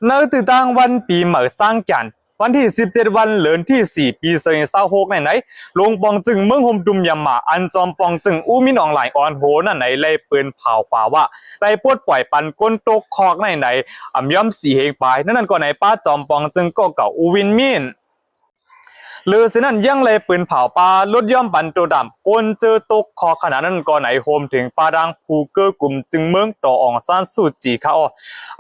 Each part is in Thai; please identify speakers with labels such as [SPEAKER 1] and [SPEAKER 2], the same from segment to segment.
[SPEAKER 1] ในติดตั้งวันปีใหม่สร้างกันวันที่17วันเหลือนที่4ปี2026ไหนลงปองจึงเมืองโฮมดุมยามาอันจอมปองจึงอู้มินออนไลน์ออนโหนั่นไหนเลยปืนเผาป่าว่าไล่ปวดปล่อยปันก้นตกคอกไหนย่อมสีเฮงไปนั่นก็ไหนป้าจอมปองจึงก็เก่าอูวินมินหรือสินั่นยังเลยปืนเผาปลาลดย่อมปันตัวดำก้นเจอตกคอขนาดนั้นก็ไหนโฮมถึงปลาดังภูเกอร์กลุ่มจึงเมืองต่ออ่องซ่านสูจีเขา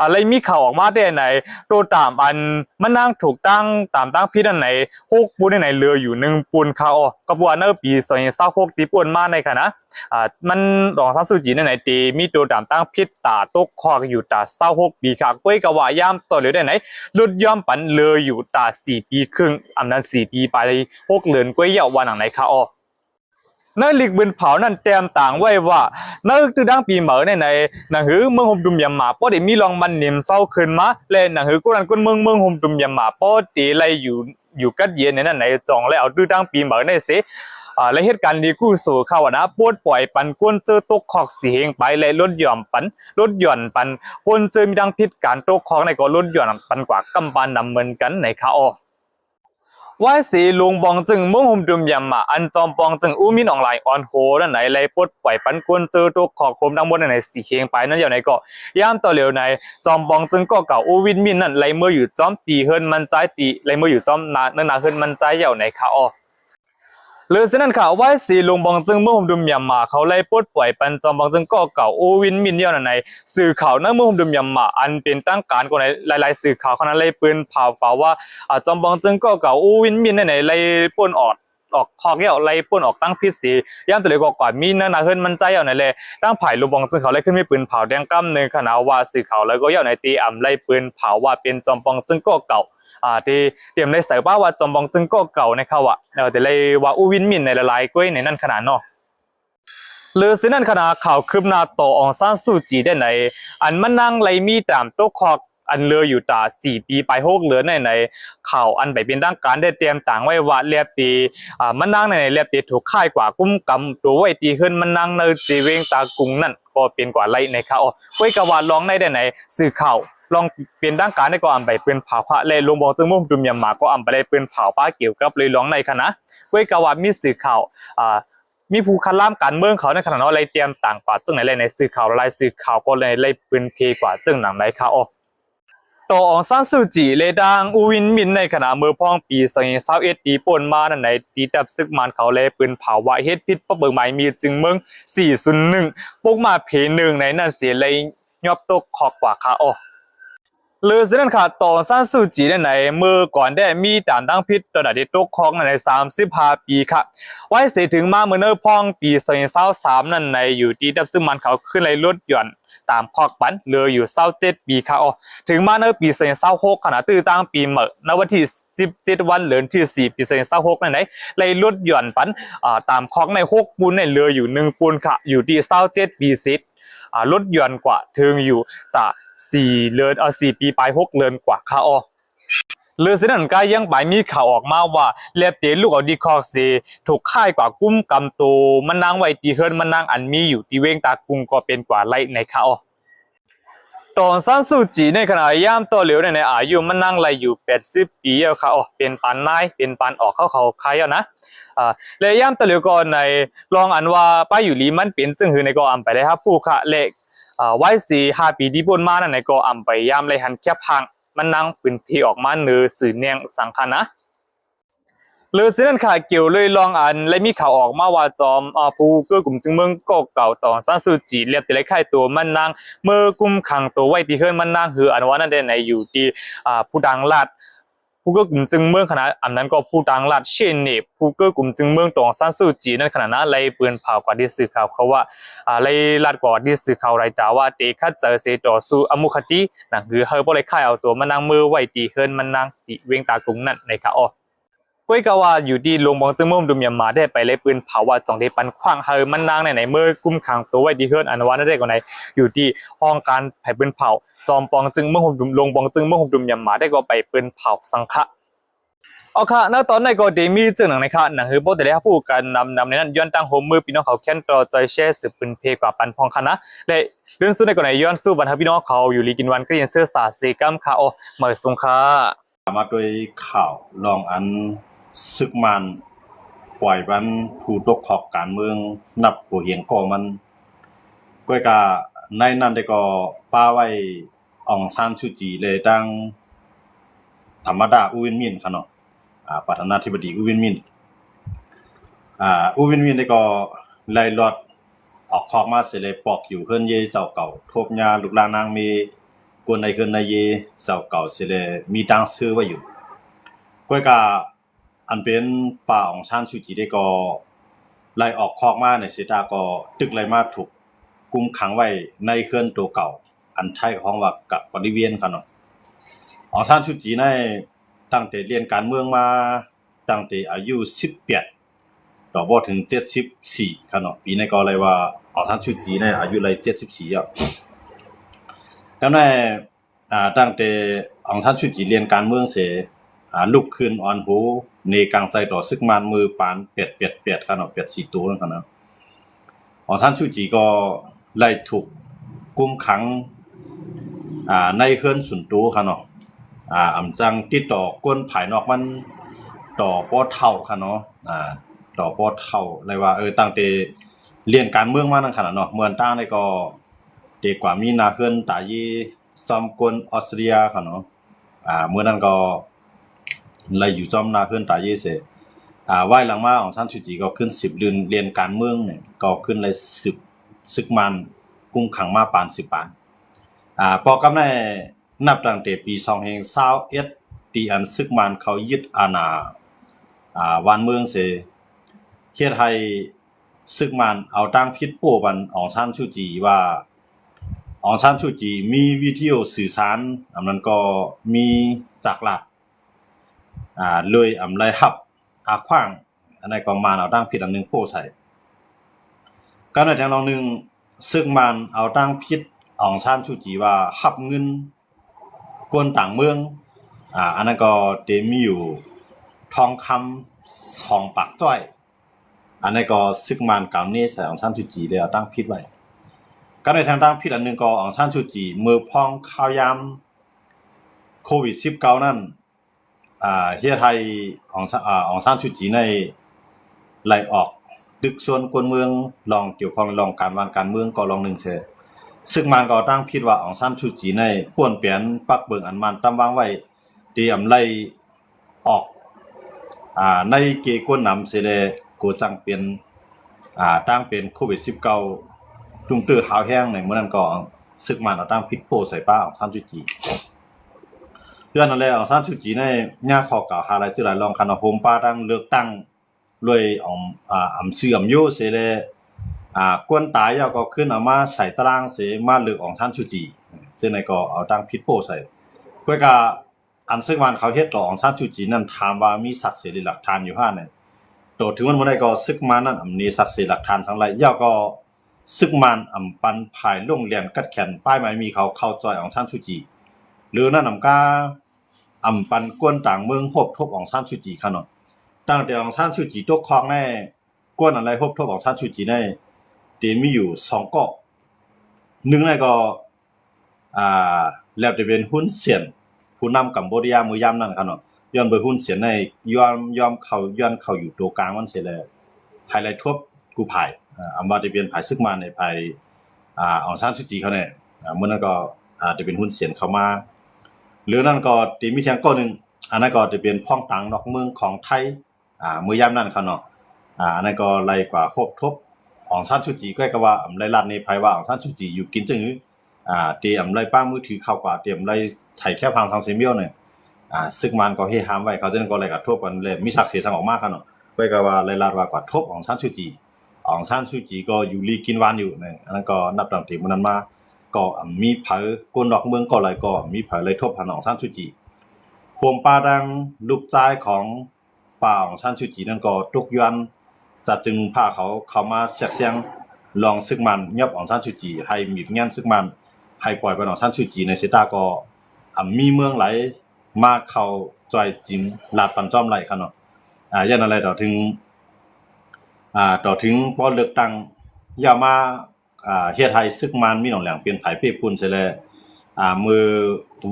[SPEAKER 1] อะไรมีข่าวออกมาได้ไหนตัวตามอันมันนั่งถูกตั้งตามตั้งพี่นั่นไหนฮกปูนไหนเรืออยู่1 ปูนเขากระบวนเนอร์ปี2026ตีปวนมาในขณะมันอ่องซ่านสูจีนั่นไหนตีมีตัวตามตั้งพิษตาตกคออยู่ตา26 ปีค่ะก้อยกะว่าย่ามต่อเหลือได้ไหนลดย่อมปันเรืออยู่ตา4 ปีครึ่งอำนั้น4 ปีไป6 เดือนก้อยเยาวันหนังไหนคะในลิกบินเผานั่นเตรียมต่างไว้ว่าในตื่นดังปีเหมือในหนังหือเมืองโฮมดุมยามาป้อเดมีลองมันนิ่มเศร้าขึ้นมาและหนังหือกุนันกุนเมืองโฮมดุมยามาป้อเดไรอยู่กัดเย็นในนั้นไหนจองแล้วเอาตื่นดังปีเหมือในเสและเหตุการณ์ดีกู้สู่เขานะปวดปล่อยปันก้นเจอตกคอกเสียงไปเลยลดหย่อนปันก้นเจอมีดังพิษการตกคอกในก็ลดหย่อนปันกว่ากำปานนำเหมือนกันในเขาว่าสีลุงบองจึงมุ่งหุมดุมยำมาอันจอมปองจึงอู้มินออนไลน์ออนโหนั่นไหนเลยปดปล่อยปันกวนเจอตัวขอบคมดังบนไหนสีเคียงไปนั่นอย่างไหนก็ย่ามต่อเหลียวในจอมปองจึงก็เก่าอู้วินมินนั่นเลยเมื่ออยู่จอมตีเฮิรนมันใจตีเลยเมื่ออยู่จอมนาเฮิรนมันใจอย่างไหนค่ะหรือเช่นนั้นค่ะว่าสีลุงบองจึงเมื่อหุมดุมยำมาเขาไล่ปลดปล่อยปันจอมบองจึงก็เก่าโอวินมินเดียวนั่นในสื่อข่าวนั่งเมื่อหุมดุมยำมาอันเป็นตั้งการก็ในหลายๆสื่อข่าวเขานั้นไล่ปืนเผาว่าจอมบองจึงก็เก่าโอวินมินในไล่ปล้นออกคอกเกี่ยวไล่ปล้นออกตั้งพิษสีย่างตัวเล็กกว่ามีนาเฮิรนมันใจอย่างไหนเลยตั้งไผ่ลุงบองจึงเขาไล่ขึ้นมีปืนเผาแดงกั้มหนึ่งขนาดว่าสื่อข่าวแล้วก็ย่างในตีไล่ปืนเผาว่าเป็นจอมบองจึงก็เก่าที่เตรียมในสายบ้าว่าจอมบองจึงก็เก่าในเขาแต่เลยว่าอูวินมินในหลายๆก้อยในนั่นขนาดเนาะหรือสินั่นขนาดข่าวคืบหน้าต่อองซานซูจีได้ไหนอันมันนั่งเลยมีตามโต๊ะคอกอันเรืออยู่ตา4 ปีไป6 เดือนในข่าวอันไปเป็นด้านการได้เตรียมต่างไว้ว่าเรียบตีมันนั่งในเรียบตีถูกค่ายกว่ากุ้มกำตัวไว้ตีขึ้นมันนั่งในจีเวงตากุงนั่นก็เป็นกว่าไรในข่าวก้อยกว่าลองได้ไหนสื่อข่าวลองเปลี่ยนด้านการได้ก็อำไปเป็นเผาพระเลยลงบอกตึงมุ่งดุมยามาก็อำไปเลยเป็นเผาป้าเกี่ยวกับเลยร้องในคณะก้อยกว่ามีสื่อข่าวมีผู้คัดล่ามการเมืองเขาในขณะนั้นอะไรเตรียมต่างกว่าซึ่งในในสื่อข่าวรายสื่อข่าวก็เลยเป็นเพกว่าซึ่งหนังในข่าวต่อองซานซูจีเลยดังอูวินมินในขณะเมื่อพ่องปี2021ปีป่นมานั่นในตีดับซึกมันเขาเลยปืนเผาว่าเฮ็ดพิษป้อเบิกหมายมีจึงเมือง401พวกมาเพ1ในนั่นเสียเลยยอบตกขอกกว่าค่ะหรือสินั่นค่ะต่อซานซูจีในเมื่อก่อนได้มีตามตั้งพิษตอนที่ตกคอกใน35 ปีค่ะไว้เสียถึงมาเมื่อเนอพ่องปี2023นั่นในอยู่ที่ดับซึ่งมันเขาขึ้นเลยลดหย่อนตามคอกปันเหลืออยู่27 ปีค่ะถึงมาเนอปี2026ขณะตื้อตั้งปีเมื่อในวันที่17วันเหลือนที่4ปี2026นั่นเลยลดหย่อนปันตามคอกใน6 ปูนในเหลืออยู่1 ปูนค่ะอยู่ที่27 ปีสิลดหย่อนกว่าถึงอยู่แต่4 เดือน4 ปีไป6 เดือนกว่าค่ะหรือสินั่นก็ยังไปมีข่าวออกมาว่าเล็บเตลูกเอาดีคอกซีถูกค่ายกว่ากุ้มกำตูมันนางไว้ตีเฮิรนมันนางอันมีอยู่ที่เวงตากุงก็เป็นกว่าไล่ในข่าวตอนซานซูจีในขณะย่ามตัวเหลียวในอายุมันนั่งไล่อยู่80 ปีแล้วค่ะเป็นปานนายเป็นปานออกเขาคายนะเลยย่ามตัวเหลียวก่อนในลองอันว่าป้าอยู่ลีมันเป็นจึงหือในก็อำไปเลยครับผู้ค่ะเลขไว้5 ปีที่บนมานั่นในก็อำไปย่ามเลยหันแคบพังมันนั่งปืนพีออกมาเนื้อสื่อเนียงสังขารนะหรือสินั่นค่ะเกี่ยวเลยลองอันและมีข่าวออกมาว่าจอมผู้เกื้อกลุ่มจึงเมืองก็เก่าต่อซานซูจีเรียบแต่ละค่ายตัวมันนั่งเมื่อกุมขังตัวไว้ที่เฮิรนมันนั่งหืออันว่านั่นได้ในอยู่ที่ผู้ดังลาดผู้เกื้อกลุ่มจึงเมืองขณะอันนั้นก็ผู้ดังลาดเช่นนี่ผู้เกื้อกลุ่มจึงเมืองต่อซานซูจีนั่นขณะนั้นเลยปืนเผากว่าที่สื่อข่าวเขาว่าเลยลาดกว่าที่สื่อข่าวรายจ่าว่าเตคัดเจอเสต่อสู้อมุขตินั่นคือเฮอบ่เลยค่ายเอาตัวมันนั่งมือไว้ที่เฮิรนมันนั่งที่เวียงตากุงนั่นในข่าวก้อยกว่าอยู่ดีลงบองจึงมุ่งดุมยามาได้ไปเลยปืนเผาว่าจ่องได้ปันขว้างเฮอมันนางในเมื่อกุมขังตัวไว้ที่เฮิรนอันว่านั่นได้ก่อนไหนอยู่ที่ห้องการไผ่ปืนเผาจอมปองจึงมุ่งลงบองจึงมุ่งดุมยามาได้ก็ไปปืนเผาสังฆะ เอาค่ะณตอนในก็ได้มีจึงหนังในค่ะหนังคือโบแต่ได้พูดกันนำในนั้นย้อนตั้งโฮมมือพี่น้องเขาแค้นต่อใจแช่สืบปืนเพกว่าปันพองคณะและเรื่องสู้ในก่อนในย้อนสู้บรรทัดพี่น้องเขาอยู่ลีกินวันก็ยังเสื้อสาเซกัมค่ะโอเหมยสงค่ะ
[SPEAKER 2] มาด้วยข่าวลองอันซึกมันปล่อยวันผู้ตกขอบการเมืองนับหัวเหียงก่อมันก้อยกาในนั้นได้ก็ป้าไว้อองซานชูจีเลยดังธรรมดาอูวินมินค่ะเนาะประธานาธิบดีอูวินมินอูวินมินได้ก็ไล่ลอดออกคอกมาเสเลยปอกอยู่เฮือนเยเจ้าเก่าทบยาลูกลานางมีกวนในเฮือนในเยเจ้าเก่าเสเลยมีดังซื้อไว้อยู่ก้อยกาอันเป็นป่าของชานชูจีได้ก็ไล่ออกคอกมาในเสตาก็ตึกไล่มาถูกกุมขังไว้ในเฮือนตัวเก่าอันไทยของว่ากับบริเวณกันเนาะของชานชูจีในตั้งแต่เรียนการเมืองมาตั้งแต่อายุ18ต่อบ่ถึง74ค่ะเนาะปีนี้ก็เลยว่าของชานชูจีในอายุเลย74อ่ะก็ในตั้งแต่ของชานชูจีเรียนการเมืองเสลุกขึ้นอ่อนหูในกลางใจต่อซึกมันมือปานเปียดค่ะเนาะเปียด4ตัวนั่นค่ะเนาะของชานชูจีก็ไล่ถูกกุมขังในเฮือนสุนตูค่ะเนาะอำจังติดต่อก้นภายนอกมันต่อปอเฒ่าค่ะเนาะต่อปอเฒ่าเลยว่าตั้งแต่เรียนการเมืองมานั่นค่ะเนาะเมืองต่างนี่ก็เด็กกว่ามีนาเฮือนตายีซ้อมกวนออสเตรียค่ะเนาะเมื่อนั้นก็ไล่อยู่จอมนาเฮือนตายีเสไหว้หลังมาของท่านชูจีก็ขึ้น10เดือนเรียนการเมืองเนี่ยก็ขึ้นเลย10ซึกมันกุมขังมาปาน10ปานปอกำในนับตั้งแต่ปี2021ที่อันซึกมันเขายึดอาณาวันเมืองเสเฮ็ดให้ซึกมันเอาตั้งพิษโป้บันอองซานชูจีว่าอองซานชูจีมีวิทยุสื่อสารอันนั้นก็มีจักรหลักเลยอำไลฮับขว้างอันนั้นก็มาเอาตั้งพิษอันนึงโป้ใส่ก็ในทางลองนึงซึกมันเอาตั้งพิษอองซานชูจีว่าฮับเงินกวนต่างเมืองอันนั้นก็ได้มีอยู่ทองคำ2ปากจ้อยอันนั้นก็ซึกมันกำนี้ใส่อองซานชูจีเลยเอาตั้งพิษไว้ก็ในทางตั้งพิษอันนึงก็อองซานชูจีมือพองข้าวยามโควิด19นั่นเฮียไทยอองซานชูจีในไล่ออกตึกส่วนกวนเมืองลองเกี่ยวข้องลองการเมืองก็ลองนึงเสซึ่งมันก็ตั้งพิษว่าอองซานชูจีในป่วนเปลี่ยนปักเบิงอันมันตำวางไว้เตรียมไล่ออกในเกกวนนำเสเลโกจังเป็นตั้งเป็นโควิด19ตุงตื้อหาวแห้งในเมื่อนั้นก็ซึกมันเอาตั้งพิษโปใส่ป้าอองซานชูจีเรื่องนั้นแหละอองซานชูจีในย่าขอกล่าวหาหลายจื่อหลายรองคันโฮมป้าตั้งเลือกตั้งเลยอำเสื่อมโยเสเลกวนตายยาก็ขึ้นเอามาใส่ตารางเสมาเลือกอองซานชูจีซึ่งในก็เอาตั้งพิษโปใส่ก้อยกาอันซึ่งมันเขาเฮ็ดต่ออองซานชูจีนั้นถามว่ามีศักดิ์เสรีหลักฐานอยู่5เนี่ยโตถึงมันบ่ได้ก็ซึกมันนั้นมีศักดิ์เสรีหลักฐานทั้งหลายยาก็ซึกมันปันภายลงเรียนกัดแขนป้ายไม้มีเขาเข้าจอยอองซานชูจีหรือนั่นกาปันกวนต่างเมืองฮบทบอองซานชูจีค่ะเนาะตั้งแต่อองซานชูจีตกครองแน่กวนอะไรฮบทบอองซานชูจีในเตมีอยู่2เกาะ1ในก็แล้วจะเป็นหุ้นเสียนผู้นำกัมพูชามือยามนั้นค่ะเนาะย้อนไปหุ้นเสียนในยอมเข้าอยู่ตัวกลางมันเสียแล้วภายไล่ทบกูภายว่าจะเป็นภายซึกมาในภายอองซานชูจีเขาเนี่ยเมื่อนั้นก็จะเป็นหุ้นเสียนเข้ามาหรือนั่นก็ตีมีเทียงก้อนึงอันนั้นก็จะเป็นพ้องต่างนอกเมืองของไทยมือยามนั้นค่ะเนาะอันนั้นก็ไล่กว่าครบทบอองซานชูจีก็ว่าไล่ลัดในภายว่าอองซานชูจีอยู่กินจังหือเตรียมไล่ป้ามือถือเข้ากว่าเตรียมไล่ไถแค่พังทางเซมิโอเนี่ยซึกมันก็เฮห้ามไว้เขาจะก็ไล่กับทบกันเลยมีศักดิ์ศรีสังออกมาค่ะเนาะก็ว่าไล่ลัดว่ากว่าทบอองซานชูจีอองซานชูจีก็อยู่ลีกินวานอยู่เนี่ยอันนั้นก็นับตั้งแต่มื้อนั้นมาก็มีเผอกวนดอกเมืองก็เลยก็มีเผไล่ทบหนองซานชูจีพวงป้าดังลูกจ้ายของป่าของซานชูจีนั่นก็ตกย้อนจัดจึงพาเขาเข้ามาแทรกแซงลองซึกมันยับอองซานชูจีให้มีงานซึกมันให้ปล่อยไปอองซานชูจีในเซตาก็มีเมืองไหลมาเข้า จอยจิมลาดปันจอมไหลครับเนาะยันอะไรต่อถึงต่อถึงพอเลือกตั้งยาวมาเฮ็ดให้ซึกมันมีหนองแหลงเปลี่ยนไผเป้ปุ่นเสร็จแล้วมือ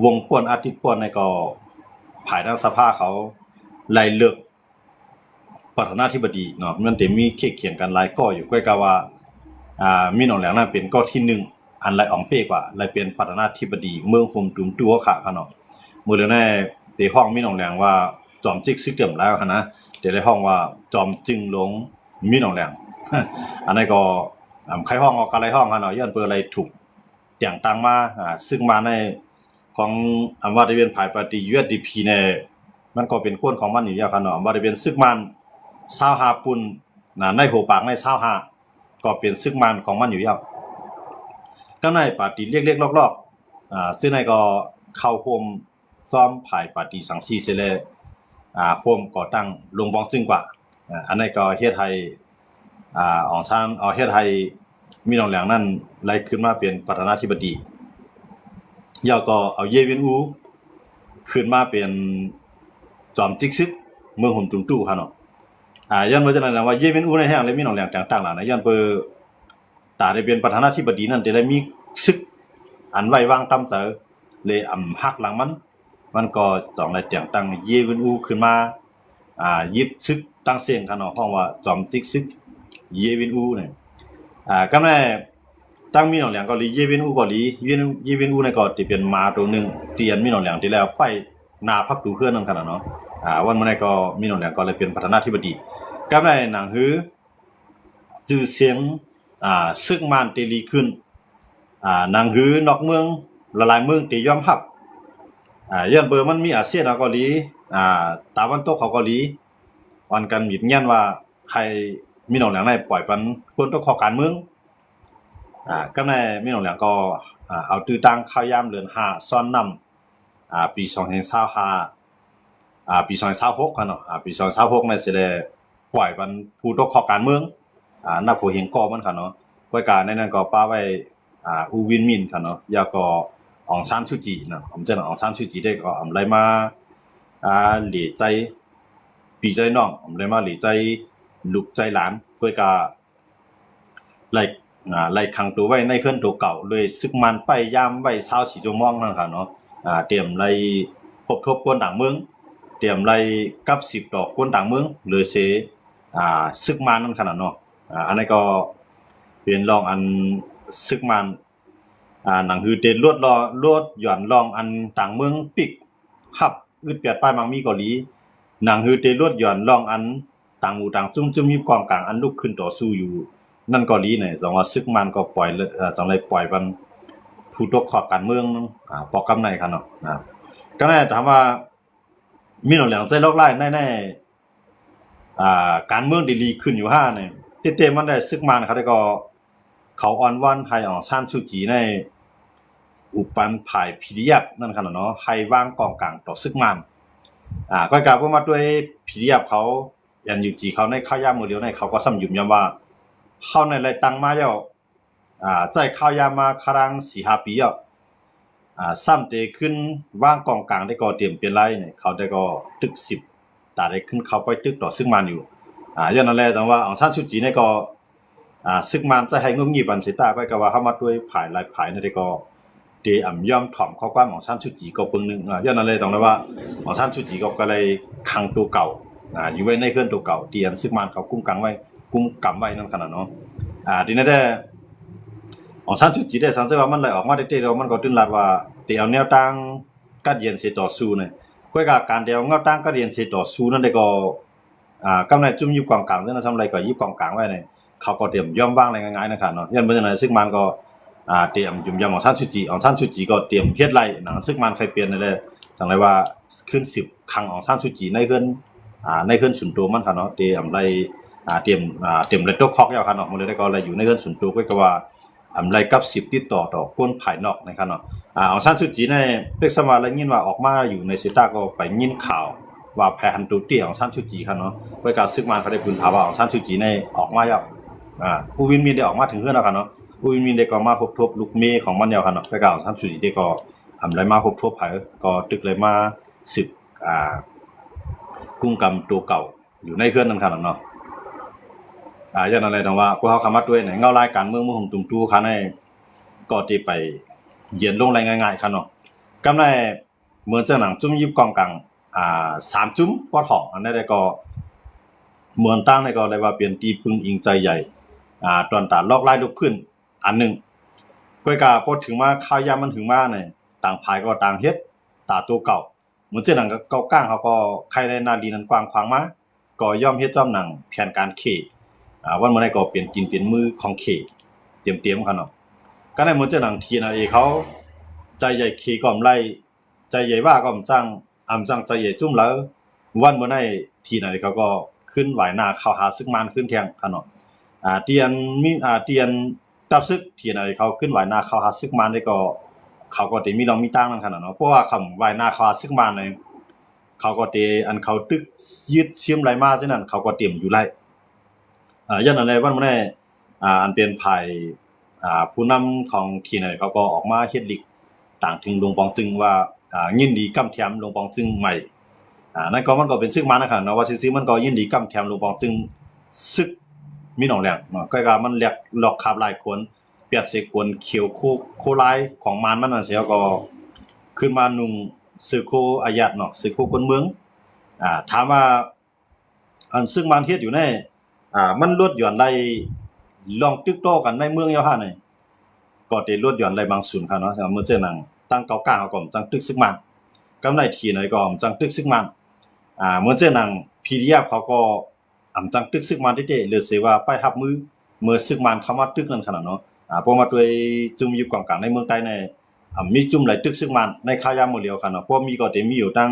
[SPEAKER 2] วงป่วนอาทิตย์ป่วนในก็ภายทางสภาเขาไล่เลือกประธานาธิบดีเนาะมันจะมีเคียงกันหลายก้ออยู่ใกล้กับว่ามีหนองแหลงนั้นเป็นก้อที่1อันไล่อองเป้กว่าไล่เป็นประธานาธิบดีเมืองฟุมตุมตัวค่ะเนาะมื้อเดี๋ยวนี้ในห้องมีหนองแหลงว่าจอมจิกซึกเดิมแล้วนะเดี๋ยวในห้องว่าจอมจึงหลงมีหนองแหลง อันนั้นก็ใครห้องออกกันไรห้องเนาะย้อนเปิดอะไรถูกแต่งตั้งมาซึ่งมาในของว่าได้เป็นภายปฏิ USDP เนี่ยมันก็เป็นก้นของมันอยู่แล้วครับเนาะว่าได้เป็นซึกมัน25ปุ่นในหัวปากใน25ก็เป็นซึกมันของมันอยู่แล้วก็ในปฏิเล็กๆลอกๆซึ่งในก็เข้าโฮมซ้อมภายปฏิสังสีเสร็จแล้วโฮมก่อตั้งลงบองซึ่งกว่าอันนั้นก็เฮ็ดให้อองซานเฮ็ดให้มีหนองแหลงนั้นไล่ขึ้นมาเป็นประธานาธิบดียาก็เอาเยวินอูขึ้นมาเป็นจอมจิกซึกเมืองหุ่นตุ่มตู้ครับเนาะย้อนว่าจังได๋นะว่าเยวินอูในแห่งเลยมีหนองแหลงต่างๆล่ะนะย้อนเปตาได้เป็นประธานาธิบดีนั้นจะได้มีซึกอันไว้วางตำเจอเลยฮักหลังมันก็จองได้แต่งตั้งเยวินอูขึ้นมายิบซึกตั้งเสียงครับเนาะเพราะว่าจอมจิกซึกเยวินอูเนี่ยก็แม่ตั้งมีหนองแหลงเกาหลีเยวินอูเกาหลีเยวินอูในก็ที่เป็นมาตัวนึงเตียนมีหนองแหลงที่แล้วไปนาพักดูเครื่องนั่นขนาดเนาะวันมื้อนี้ก็มีหนองแหลงก็เลยเป็นประธานาธิบดีก็แม่หนังฮือจื่อเสียงซึกมานเตลีขึ้นหนังฮือนอกเมืองละลายเมืองที่ยอมรับย้อนเบอร์มันมีอาเซียนเกาหลีตะวันตกของเกาหลีวันกันหยิบแย่นว่าให้มีหนองแหลงในปล่อยปันคนต้องขอการเมืองก็ในมีหนองแหลงก็เอาตื้อตั้งข้าวยามเดือน5ซ้อนนำปี2025ปี2026คั่นเนาะปี2026ในสิได้ปล่อยปันผู้ต้องขอการเมืองนับผู้เห็นก่อมันคั่นเนาะไว้การในนั้นก็ป้าไว้อูวินมินคั่นเนาะแล้วก็อองซานซูจีนะผมจะอองซานซูจีได้ก็อะไรมาเหลีใจปีใจน้องอะไรมาเหลีใจลูกใจหลานเพื่อก็ไล่ขังตัวไว้ในเครื่องตัวเก่าเลยซึกมันไปยามไว้24ชั่วโมงนั่นค่ะเนาะเตรียมไล่พบทบกวนต่างเมืองเตรียมไล่กับ10ดอกกวนต่างเมืองหรือเสซึกมันนั่นขนาดเนาะอันนี้ก็เป็นรองอันซึกมันหนังคือเตลวดหย่อนรองอันต่างเมืองปิกฮับอึดเปียดป้ายมังมีเกาหลีหนังคือเตลวดหย่อนรองอันต่างหมู่ต่างจุ่มมีกองกลางอันลุกขึ้นต่อสู้อยู่นั่นเกาหลีเนี่ยจังว่าซึกมันก็ปล่อยจังได๋ปล่อยมันผู้ตกขอบการเมืองปอกกำในคั่นเนาะก็แน่ถามว่ามีหนองแหลงใจลอกไล่แน่ๆการเมืองดีขึ้นอยู่5เนี่ยเต็มๆมันได้ซึกมันเขาได้ก็เขาอ่อนวอนให้อองซานซูจีในอุปันภาย PDF นั่นคั่นเนาะให้วางกองกลางต่อซึกมันก็กล่าวว่าด้วย PDF เขายันอยู่จีเขาในข้าวยามมื้อเดียวในเขาก็ซ้ำยุ่มย้ำว่าเข้าในไรตังมาแล้วใจข้าวยามมาครั้ง 4-5 ปีแล้วซ้ำเตขึ้นวางกองกลางได้ก็เตรียมเปลี่ยนไรเนี่ยเขาได้ก็ตึก10ตาได้ขึ้นเข้าไปตึกต่อซึ่งมันอยู่ย้อนนั่นแหละจังว่าอองซานซูจีเนี่ยก็ซึกมันจะให้งุ่มงีบันสิตาก็ว่าเฮามาด้วยภายหลายภายนี่ได้ก็เตยอมถ่อมข้อความของซานซูจีก็ปึงนึงย้อนนั่นเลยตรงนั้นว่าอองซานซูจีก็เลยขังตัวเก่าอยู่ไว้ในเครื่องตัวเก่าเตียนซึกมันเขากุ้มกังไว้กุ้มกำไว้นั่นขนาดเนาะทีนี้ได้อองซานซูจีได้สังเกตว่ามันไหลออกมาได้ๆแล้วมันก็ตื่นรัดว่าที่เอาแนวตั้งกัดเย็นสิต่อสู้เนี่ยก็การเดียวแนวตั้งกัดเย็นสิต่อสู้นั่นได้ก็กำในจุ่มอยู่กองกลางนั่นทำอะไรก็ยิบกองกลางไว้เนี่ยเขาก็เตรียมย่อมว่างอะไรง่ายๆนะครับเนาะยันบ่จังได๋ซึกมันก็เตรียมจุ่มย่อมของซานซูจีก็เตรียมเฮ็ดไรหนังซึกมันใครเปลี่ยนนั่นแหละจังได๋ว่าขึ้น10ครั้งของซานซูจีในเฮือนสุนโตมันครับเนาะเตรียมไรเตรียมเลยตกคอกแล้วครับเนาะมันเลยได้ก็อะไรอยู่ในเฮือนสุนโตก็ว่าไรกับ10ติดต่อก้นภายนอกนะครับเนาะของซานซูจีในเรียกสมาแล้วยินว่าออกมาอยู่ในเซตาก็ไปยินข่าวว่าแพฮันตูเตี้ยของซานซูจีครับเนาะเพื่อการซึกมันเขาได้ปืนถามว่าของซานซูจีในออกมาแล้วอูวินมีได้ออกมาถึงเฮือนแล้วครับเนาะอูวินมีได้ก็มาพบทบลูกเมย์ของมันแล้วครับเนาะเพื่อการของซานซูจีได้ก็ไรมาพบทบไผก็ตึกเลยมา10 กุ้งกำตัวเก่าอยู่ในเครื่องนั่นขนาดเนาะอย่างนั้นเลยนะว่าพวกเขาคำว่าด้วยเนี่ยเงาลายการเมืองมุ่งตุ่มจูคันให้ก็ที่ไปเย็นลงไรง่ายๆคันเนาะกำไรเหมือนเจ้าหนังจุ้มยิบกองกลาง3จุ้มปอทองอันนี้ได้ก็เหมือนตั้งในก็เลยว่าเปลี่ยนตีปึงอิงใจใหญ่ตอนตาลอกไล่ลุกขึ้นอันหนึ่งก้อยกาพอถึงมาข้าวยามันถึงมาเนี่ยต่างภายก็ต่างเฮ็ดตาตัวเก่าเหมือนเจ้าหนังเก่าก้างเขาก็ใครได้นาดีนั้นกว้างขวางมาก็ย่อมเฮ็ดจ้อมหนังแผนการเขวันเมื่อไรก็เปลี่ยนกินเปลี่ยนมือของเขเตรียมๆกันเนาะก็ในเหมือนเจ้าหนังทีนะเขาใจใหญ่เขก็ไล่ใจใหญ่ว่าก็จังจังใจใหญ่จุ่มแล้ววันเมื่อไรทีไหนเขาก็ขึ้นไหวหน้าเข้าหาซึกมันขึ้นเทียงกันเนาะเตียนมีเตียนตับซึกทีไหนเขาขึ้นไหวหน้าเข้าหาซึกมันได้ก็เขาก็ได้มีลองมีตั้งนั่นขนาดเนาะเพราะว่าคำไหวหน้าเข้าหาซึกมันเนี่ยเขาก็ได้อันเขาตึกยึดเชื่อมไรมาฉะนั้นเขาก็เตรียมอยู่ไรอย่างนั้นเลยวันเมื่อไรอันเป็นภายผู้นำของทีไหนเขาก็ออกมาเฮ็ดลิกต่างถึงหลวงปองจึงว่ายินดีกำแถมหลวงปองจึงใหม่นั่นก็มันก็เป็นซึกมันนะครับเนาะว่าซื่อๆมันก็ยินดีกำแถมหลวงปองจึงซึกมีหนองแหลงเนาะก็ว่ามันเรียกหลอกขับหลายคนเปียดเสกวนเขียวโคลายของมารมันนั่นเสียก็ขึ้นมานุ่งสึกโคอาญาตเนาะสึกโคคนเมืองถามว่าอันซึ่งมันเฮ็ดอยู่ในมันลดหย่อนได้ลองตึกโตกันในเมืองยาวฮานี่ก็ได้ลดหย่อนได้บางส่วนครับเนาะเมื่อเจอหนังตั้งเก่ากลางเขาก็จังตึกซึกมันกำไรทีหน่อยก็จังตึกซึกมันเมื่อเจอหนัง PDF เขาก็จังตึกซึกมันเด้ๆหรือสิว่าไปรับมือเมื่อซึกมันเข้ามาตึกนั่นขนาดเนาะเพราะว่าด้วยจุ่มอยู่กลางๆในเมืองใต้ในมีจุ่มหลายตึกซึกมันในค่ายามหมดแล้วครับเนาะเพราะมีก็ได้มีอยู่ตั้ง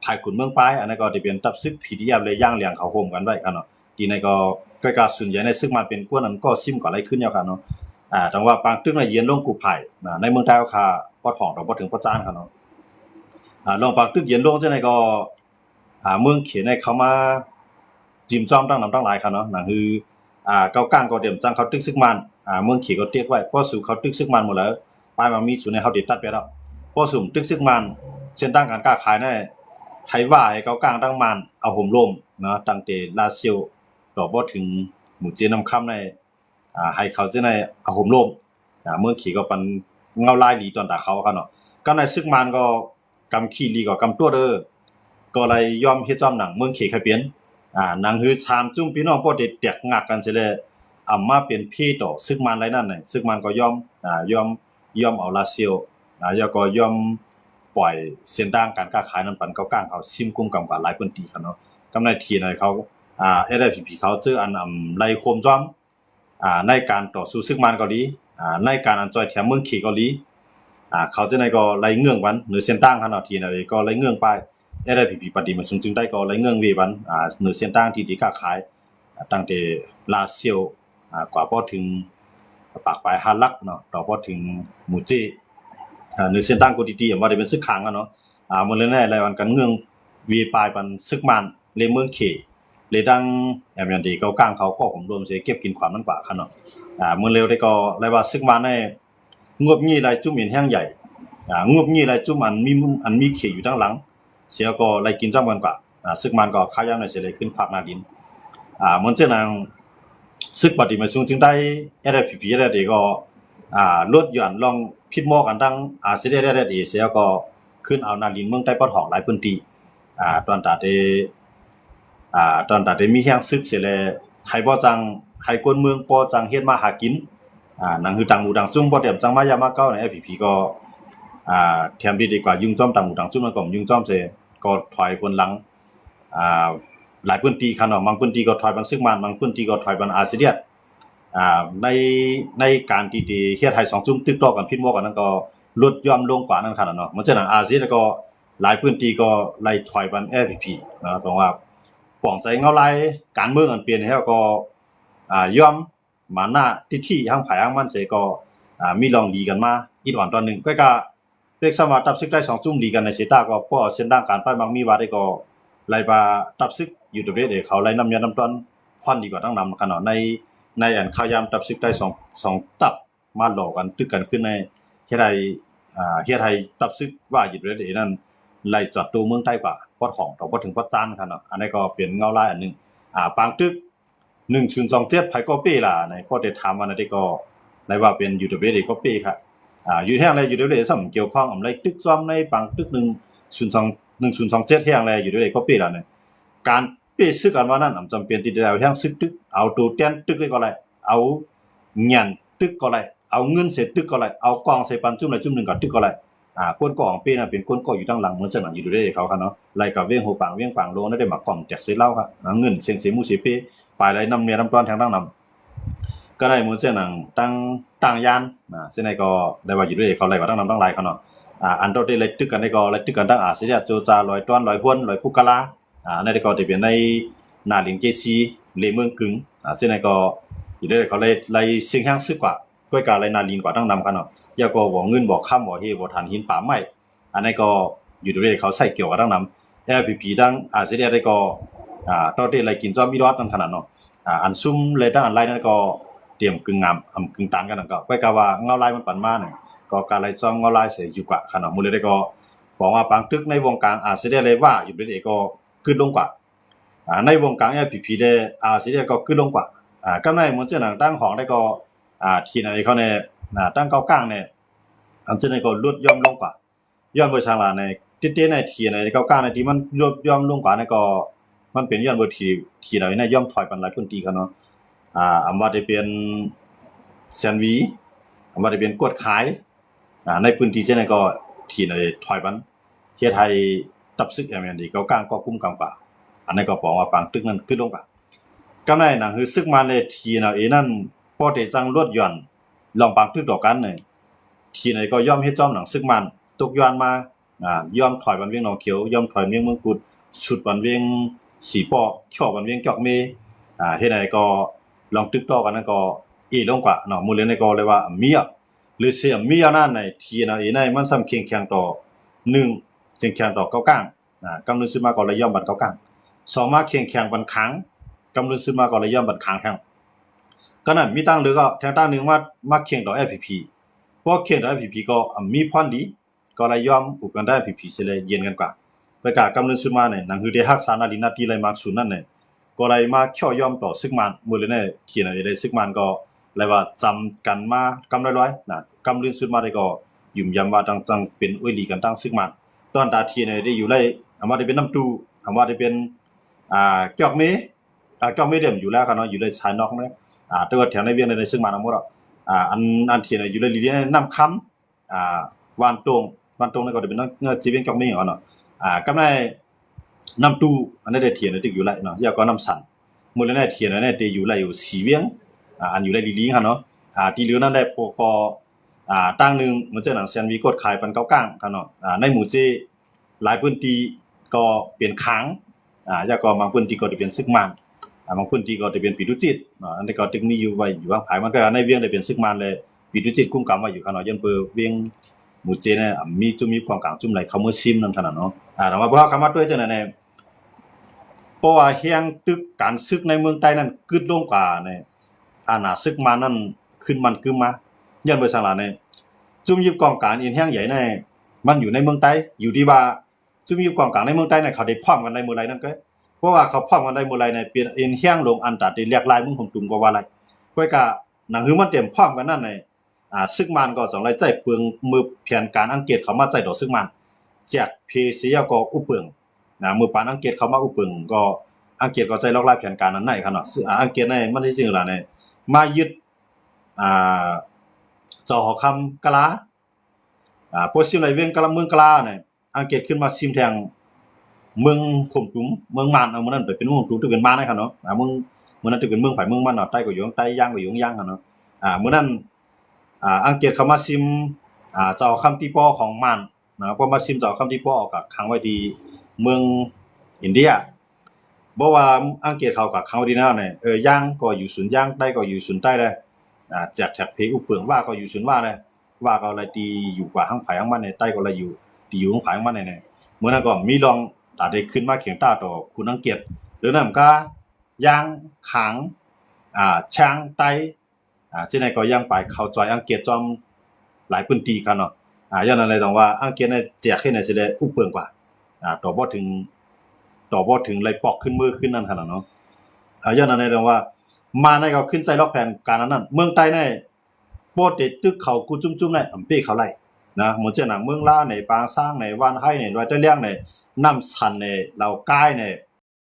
[SPEAKER 2] ภายขุนเมืองปลายอันนั้นก็ได้เป็นตับซึก PDF เลยย่างเลี้ยงเขาโฮมกันไว้ครับเนาะทีในก็การส่วนใหญ่ในซึกมันเป็นพวกนั้นก็ซิมก็อะไรขึ้นแล้วครับเนาะจังว่าบางตึกในเย็นลงกุไผ่ในเมืองใต้ค่าปอทองดอกบ่ถึงปอจานครับเนาะลองบางตึกเย็นลงจังได๋ก็เมืองเขียนให้เขามาจิ้มจ้อมตั้งนำตั้งหลายครับเนาะนั่นคือเก้ากลางก็เตรียมจังเขาตึกซึกมันเมืองเขียนก็เตียกไว้พอสู่เขาตึกซึกมันหมดแล้วปลายมามีส่วนในเฮาได้ตัดไปแล้วพอสู่ตึกซึกมันเส้นทางการค้าขายในไทว่าให้เก้ากลางตั้งมันเอาห่มร่มเนาะตั้งแต่ลาเซียวดอกบ่ถึงหมู่เจน้ำค่ำในให้เขาจะได้เอาห่มร่มเมืองเขียนก็ปันเงาลายหลีตอนตาเขาครับเนาะก็ในซึกมันก็กำขี้ลีก็กำตัวเด้อก็เลยยอมเฮ็ดจ้อมหนังเมืองเขียนใครเปลี่ยนหนังฮือชามจุ้มพี่น้องบ่ได้แตกงักกันซิเลยมาเป็นพี่ต่อซึกมันไรนั่นน่ะซึกมันก็ยอมเอาลาเซียวแล้วก็ยอมปล่อยเส้นทางการค้าขายนั้นปันเก้ากลางเขาซิมกุมกำกับหลายพื้นที่ครับเนาะกำไรทีหน่อยเขาSFP เขาเจออันไล่โคมจ้อมในการต่อสู้ซึกมันเกาหลีในการอันจอยแถมเมืองขี่เกาหลีเขาจะในก็ไล่เงื่องวันหรือเส้นทางครับเนาะทีหน่อยก็ไล่เงื่องไปSFP ปฏิมาสูงจึงได้ก็ไล่เงื่องเววันหรือเส้นทางที่ค้าขายตั้งแต่ลาเซียวกว่าพอถึงปากปลายฮาลักเนาะต่อพอถึงหมู่เจหรือเส้นทางกูดีๆว่าได้เป็นซึกขังเนาะมื้อแน่ๆรายวันกันเงื่องวีปลายปันซึกมันเลเมืองเขเลยดังแอมยันดีเก้ากลางเขาก็ผมรวมสิเก็บกินความนั้นกว่าคั่นเนาะมื้อเร็วได้ก็รายว่าซึกมันได้งวบงี้รายจุ่มเห็นแห้งใหญ่งวบงี้รายจุ่มอันมีเขอยู่ด้านหลังเสียก็รายกินจ้อมกันกว่าซึกมันก็ค้ายามได้สิได้ขึ้นควักหน้าดินเหมือนเจ้านางซึกปฏิมาสูงจึงได้ SFP ได้ก็ลดหย่อนลองพิดหม้อกันดังสิได้เสียก็ขึ้นเอาหน้าดินเมืองใต้ปอทองหลายพื้นที่ตอนตาได้มีแรงซึกเสียแล้วให้บ่จังให้คนเมืองบ่จังเฮ็ดมาหากินนั่นคือตังหมู่ตังจุ้มบ่เตรียมจังมายามาเก้าใน FPP ก็แถมดีกว่ายุ่งจ้อมตังหมู่ตังจุ้มมันก็ยุ่งจ้อมเสียก็ถอยคนหลังหลายพื้นที่ครับเนาะบางพื้นที่ก็ถอยบางซึกมันบางพื้นที่ก็ถอยบางอาเซียนในการที่เฮ็ดให้2จุ้มตึกต่อกันพิดหม้อกันนั้นก็ลดย่อมลงกว่านั้นครับเนาะมันจะหนังอาเซียนก็หลายพื้นที่ก็ไล่ถอยบัน FPP นะตรงว่าป้องใจเงาลายการเมืองอันเปลี่ยนแล้วก็ยอมมาหน้าที่ทางฝ่ายทางมันเสก็มีลองดีกันมาอีกอ่อนตอนนึงก็เรียกสมาตับซึกได้2จุ้มดีกันในเสตาก็พอเส้นทางการไปบางมีว่าได้ก็ไล่บาตับซึกอยู่ตรงนี้เขาไล่น้ำยาน้ำต้นควันดีกว่าทั้งนำขนาดในอันข้าวยามตับซึกได้2ตับมาหลอกกันตึกกันขึ้นในเฮ็ดให้ตับซึกว่าอยู่ตรงนี้นั่น ไล่จอดตัวเมืองใต้กว่าปอดของต่อบ่ถึงปอดจานคั่นเนาะอันนี้ก็เป็นเงาลายอันนึงปางตึก1027ไผก็ปีล่ะในพอได้ถามว่านั่นก็ได้ว่าเป็นอยู่ WD ก็ปีครับอยู่แห่งใดอยู่ WD ซ้ํเกี่ยวข้องอำไรตึกซ่อมในปางตึก1027แห่งใดอยู่ WD ก็ปีล่ะเนี่ยการปีซึกกันว่านั้นจำเป็นที่จะแห่งซึกตึกเอาตัวแตนตึกก็ได้เอาเงียนตึกก็ได้เอาเงินเสร็จตึกก็ได้เอากองใส่ปันจุ่มใดจุ่มนึงก็ตึกก็ได้ก้นก่อของปีน่ะเป็นก้นก่ออยู่ทางหลังเหมือนจังหลังอยู่ด้วยเขาครับเนาะไล่กับเวียงโหปางเวียงปางโลนั่นได้มากล่อมแจกซื้อเหล้าครับเงินเสียงเสียมูสิเปปลายไหลนำเมียนำตอนทางดังนำก็ได้เหมือนจังหลังตั้งยานเส้นไหนก็ได้ว่าอยู่ด้วยเขาไล่ว่าดังนำดังหลายเขาเนาะอันโตได้ไล่ตึกกันได้ก็ไล่ตึกกันดังเสียโจจาลอยต้อนลอยห้วนลอยปุกกะลาในได้ก็ได้เป็นในนาลิงเจซีเลเมืองกึ่งเส้นไหนก็อยู่ด้วยเขาไล่เสียงแห้งซึกกว่าก้อยกาไล่นาลิงกว่าดังนำกันเนาะยาก็บ่เงินบ่ค่ำบ่เฮบ่ทันหินป่าไม้อันนี้ก็อยู่ด้วยเขาใส่เกี่ยวกับดังนำLPP ดังเสียได้ก็ตอเตไล่กินจอมมีรอดนั่นขนาดเนาะอันซุ่มเลยดังอันไล่นั่นก็เตรียมกึ่งงามกึ่งตานกันนั่นก็ก้อยกาว่าเงาลายมันปั่นมาเนี่ยก็การไล่จอมเงาลายเสียอยู่กว่าขนาดมื้อเลยได้ก็บอกว่าปางตึกในวงการเสียได้เลยว่าอยู่ด้วยก็ขึ้นลงกว่าในวงการ LPP ได้เสียได้ก็ขึ้นลงกว่ากำไรเหมือนเจ้าหนังตั้งของได้ก็ที่ไหนเขาเนี่ยตั้งเก้ากลางเนี่ยอันเจ้านี่ก็ลดย่อมลงกว่าย้อนบ่ช่างล่ะในติๆในที่ไหนเก้ากลางในที่มันลดย่อมลงกว่านี่ก็มันเป็นย้อนบ่ที่ไหนเนี่ยย่อมถอยปันหลายพื้นที่เขาเนาะอำว่าได้เป็นแซนวีอำว่าได้เป็นกวดขายในพื้นที่เช่นนั้นก็ที่ไหนถอยปันเฮ็ดให้ตับซึกแม่นดีเก้ากลางก็คุ้มกำกว่าอันนี้ก็บอกว่าฟังตึกนั้นขึ้นลงกว่ากำไรหนังคือซึกมาเลยที่น่ะนั่นพอได้จังลดหย่อนลองปางตึกต่อกันเนี่ยที่ไหนก็ย่อมเฮ็ดจอมหนังซึกมันตกย้อนมาย่อมถอยบันเวียงหนองเขียวย่อมถอยเวียงเมืองกุดสุดบันเวียงสีปอช่อบันเวียงจอกเมเฮ็ดให้ก็ลองตึกต่อกันนั้นก็ลงกว่าเนาะมูลเลยก็เลยว่าเมียหรือเสียเมียนั่นในที่น่ะในมันซ้ำเคียงแข่งต่อ1เคียงแข่งต่อเก้ากลางกำลังซื้อมาก็เลยย่อมบันเก้ากลาง2มาเคียงแข่งบันค้างกำลังซื้อมาก็เลยย่อมบันค้างแทงก็นั่นมีตั้งหรือก็แทงตั้งนึงว่ามาเคียงต่อ FPP พวกเคียงต่อ FPP ก็มีพรดีก็เลยย่อมอุกกันได้ FPP สิเลยเย็นกันกว่าไปกะกำลังซื้อมาเนี่ยหนังคือได้รักษานาดีนาทีเลยมาศูนย์นั่นเนี่ยก็เลยมาเขี่อย่อมต่อซึกมันมื้อเลยเนี่ยที่ไหนได้ซึกมันก็เลยว่าจำกันมากำร้อยๆกำลังซื้อมาได้ก็ยุ่มยำว่าจังเป็นอ้วยลีกันตั้งซึกมันตอนตาที่ไหนได้อยู่เลยว่าได้เป็นน้ำตู้ว่าได้เป็นจอกเมจอกเมเดิมอยู่แล้วครับเนาะอยู่ในชายนอกเนี่ยแต่ว่าแถวในเวียงในซึ่งมาทั้งหมดอันที่อยู่ในลีเลียน้ำค้ำวานตรงนั่นก็จะเป็นจีเวียงจอกเมอย่างเนาะก็ได้น้ำตู้อันนี้ได้เทียนได้อยู่ไรเนาะยาก็น้ำสันมูลนิธิเทียนนั่นได้อยู่ไรอยู่สีเวียงอันอยู่ในลีลีครับเนาะที่เหลือนั่นได้ปกตั้งนึงมันจะหนังเซียนวีกดขายปันเก้ากลางครับเนาะในหมู่เจหลายพื้นที่ก็เปลี่ยนค้างยาก็บางพื้นที่ก็จะเป็นซึกมันบางพื้นที่ก็จะเป็นปีดุจิตอันนี้ก็ตึงมีอยู่ไว้อยู่วางผายมันก็ในเวียงได้เป็นซึกมันเลยปีดุจิตคุ้มกำไว้อยู่ครับเนาะยันเปเวียงหมู่เจเนี่ยมีความกลางจุ่มไหลเขาเมื่อซิมนั่นขนาดเนาะแต่ว่าพวกเขามาด้วยจังได๋เนี่ยเพราะว่าแฮงตึกการซึกในเมืองใต้นั้นกึดลงกว่าเนี่ยน่ะซึกมานั้นขึ้นมันกึมมาย้อนบ่ซังล่ะเนี่ยจุ่มยิบกองการอินแฮงใหญ่เนี่ยมันอยู่ในเมืองใต้อยู่ที่ว่าจุ่มยิบกองการในเมืองใต้เนี่ยเขาได้พร้อมกันได้มื้อใดนั่นก็เพราะว่าเขาพร้อมกันได้มื้อใดเนี่ยเปลี่ยนอินแฮงลงอันตาที่เรียกลายมึงผมตุ่มก็ว่าไรก้อยกะหนังหือมันเตรียมพร้อมกันนั่นเนี่ยซึกมันก็2ไล่ใจเปลืองมือแผนการอังกฤษเขามาใจดอกซึกมันแจกเพเสียก็อุเปิงมือปานอังกฤษเขามาอุเปิงก็อังกฤษก็ใจลอกลายแผนการนั้นได้ครับเนาะอังกฤษเนี่ยมันที่จริงล่ะเนี่ยมายึดจอหอคำกะลาพวกซิมไหลเวียงกะลาเมืองกะลาเนี่ยอังกฤษขึ้นมาซิมแทงเมืองข่มตุมเมืองมันเอามื้อนั้นไปเป็นเมืองข่มตุมที่เป็นมาได้ครับเนาะเมืองนั้นที่เป็นเมืองไผเมืองมันเนาะใต้ก็อยู่ใต้ย่างก็อยู่ย่างครับเนาะมื้อนั้นอังกฤษเข้ามาซิมเจ้าคำที่ป้อของมันนะพอมาซิมเจ้าคำที่ป้อออกกับขังไว้ที่เมืองอินเดียบ่ว่าอังกฤษเขากับขังไว้ที่นั่นเนี่ยย่างก็อยู่ศูนย์ย่างใต้ก็อยู่ศูนย์ใต้ได้จากแถบเพอุเปิงว่าก็อยู่ศูนย์ว่าได้ว่าก็อะไรที่อยู่กว่าข้างไผข้างมันในใต้ก็อะไรอยู่ที่อยู่ข้างไผข้างมันเนี่ยเมื่อนั้นก็มีลองได้ขึ้นมาเขียงต้าต่อคุณอังกฤษหรือนั่นก็ย่างขังช้างใต้ที่ไหนก็ย่างไปเข้าจอยอังกฤษจอมหลายพื้นที่กันเนาะย้อนอะไรต้องว่าอังกฤษเนี่ยแจกให้ไหนสิได้อุเปิงกว่า ต่อบ่ถึงเลยปอกขึ้นมือขึ้นนั่นขนาดเนาะย้อนนั้นเรื่องว่ามาในก็ขึ้นใจล็อกแผนการนั้นเมืองใต้ในโปรติตึกเขากูจุ่มๆในอำเป้เขาไล่นะเหมือนเจ้าหนังเมืองล่าในปางสร้างในว่านให้ในดอยตะเลียงในน้ำสันในเหล่าก้ายใน